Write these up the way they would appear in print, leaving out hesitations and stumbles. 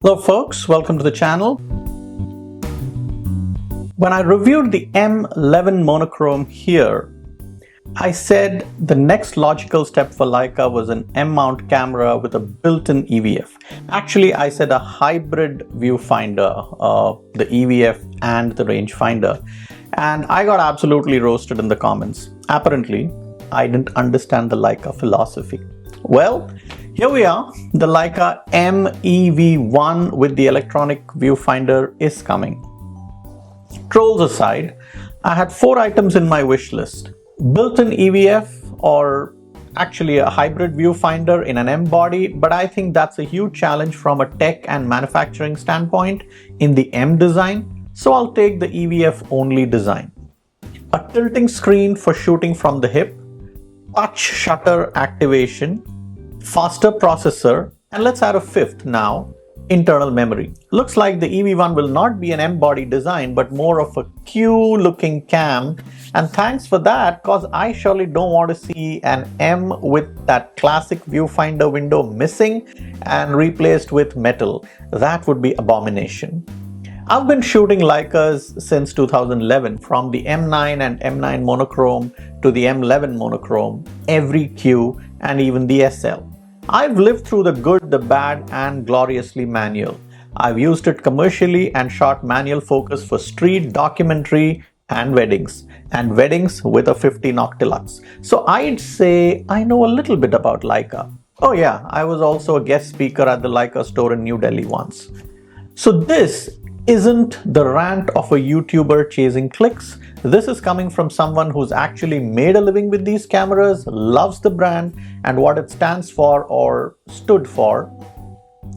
Hello folks, welcome to the channel. When I reviewed the M11 Monochrom here, I said the next logical step for Leica was an M-mount camera with a built-in EVF. Actually, I said a hybrid viewfinder, the EVF and the rangefinder. And I got absolutely roasted in the comments. Apparently, I didn't understand the Leica philosophy. Well, here we are. The Leica M EV1 with the electronic viewfinder is coming. Trolls aside, I had 4 items in my wish list. Built-in EVF, or actually a hybrid viewfinder in an M body, but I think that's a huge challenge from a tech and manufacturing standpoint in the M design, so I'll take the EVF only design. A tilting screen for shooting from the hip, touch shutter activation, faster processor, and let's add a 5th now, internal memory. Looks like the EV1 will not be an M-body design, but more of a Q-looking cam. And thanks for that, cause I surely don't want to see an M with that classic viewfinder window missing and replaced with metal. That would be abomination. I've been shooting Leicas since 2011, from the M9 and M9 Monochrom to the M11 Monochrom, every Q, and even the SL. I've lived through the good, the bad, and gloriously manual. I've used it commercially and shot manual focus for street, documentary, and weddings with a 50 Noctilux. So I'd say I know a little bit about Leica. Oh yeah, I was also a guest speaker at the Leica store in New Delhi once. So this isn't the rant of a YouTuber chasing clicks. This is coming from someone who's actually made a living with these cameras, loves the brand and what it stands for or stood for.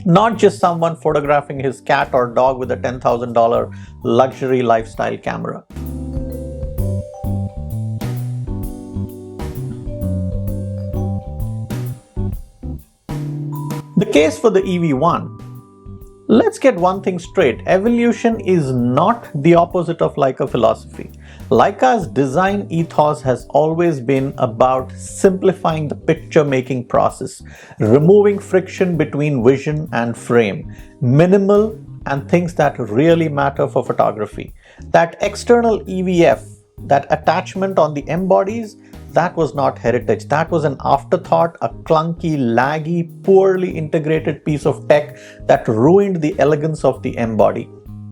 Not just someone photographing his cat or dog with a $10,000 luxury lifestyle camera. The case for the EV1. Let's get one thing straight, evolution is not the opposite of Leica philosophy. Leica's design ethos has always been about simplifying the picture-making process, removing friction between vision and frame, minimal and things that really matter for photography. That external EVF, that attachment on the M bodies, that was not heritage. That was an afterthought, a clunky, laggy, poorly integrated piece of tech that ruined the elegance of the M body.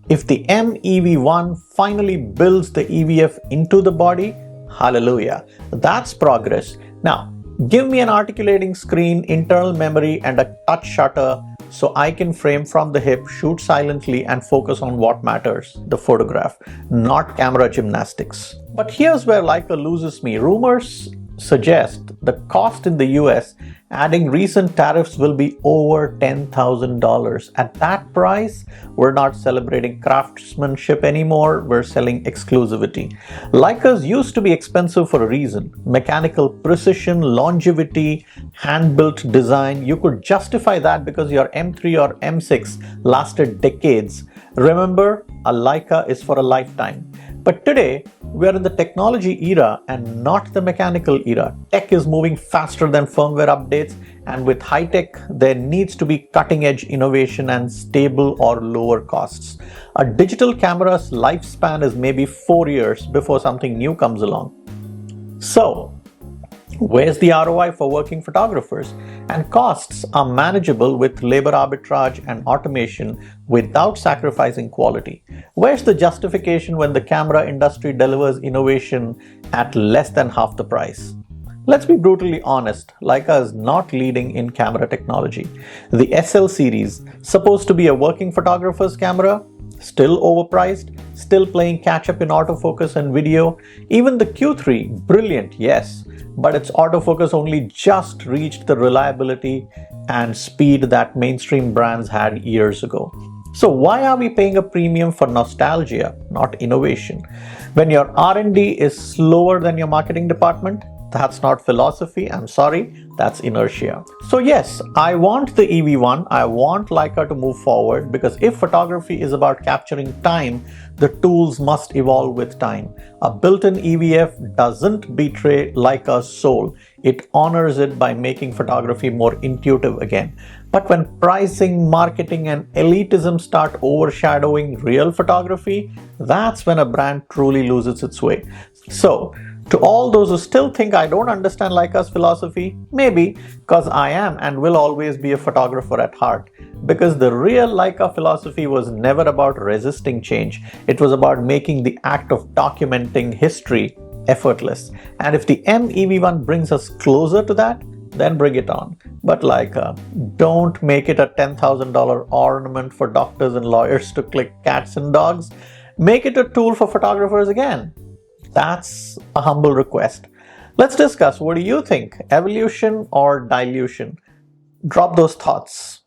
If the M EV1 finally builds the EVF into the body, hallelujah, that's progress. Now, give me an articulating screen, internal memory, and a touch shutter so I can frame from the hip, shoot silently, and focus on what matters, the photograph, not camera gymnastics. But here's where Leica loses me. Rumors suggest the cost in the US, adding recent tariffs, will be over $10,000. At that price, we're not celebrating craftsmanship anymore, we're selling exclusivity. Leicas used to be expensive for a reason. Mechanical precision, longevity, hand-built design. You could justify that because your M3 or M6 lasted decades. Remember, a Leica is for a lifetime. But today, we are in the technology era and not the mechanical era. Tech is moving faster than firmware updates, and with high tech, there needs to be cutting-edge innovation and stable or lower costs. A digital camera's lifespan is maybe 4 years before something new comes along. So, where's the ROI for working photographers? And costs are manageable with labor arbitrage and automation without sacrificing quality. Where's the justification when the camera industry delivers innovation at less than half the price? Let's be brutally honest, Leica is not leading in camera technology. The SL series, supposed to be a working photographer's camera, still overpriced, still playing catch-up in autofocus and video. Even the Q3, brilliant, yes, but its autofocus only just reached the reliability and speed that mainstream brands had years ago. So why are we paying a premium for nostalgia, not innovation? When your R&D is slower than your marketing department, That's not philosophy, I'm sorry, that's inertia. So yes, I want the EV1, I want Leica to move forward, because if photography is about capturing time, the tools must evolve with time. A built-in EVF doesn't betray Leica's soul, it honors it by making photography more intuitive again. But when pricing, marketing, and elitism start overshadowing real photography, that's when a brand truly loses its way. So, to all those who still think I don't understand Leica's philosophy, maybe, because I am and will always be a photographer at heart. Because the real Leica philosophy was never about resisting change, it was about making the act of documenting history effortless. And if the M EV1 brings us closer to that, then bring it on. But Leica, don't make it a $10,000 ornament for doctors and lawyers to click cats and dogs. Make it a tool for photographers again. That's a humble request. Let's discuss, what do you think? Evolution or dilution? Drop those thoughts.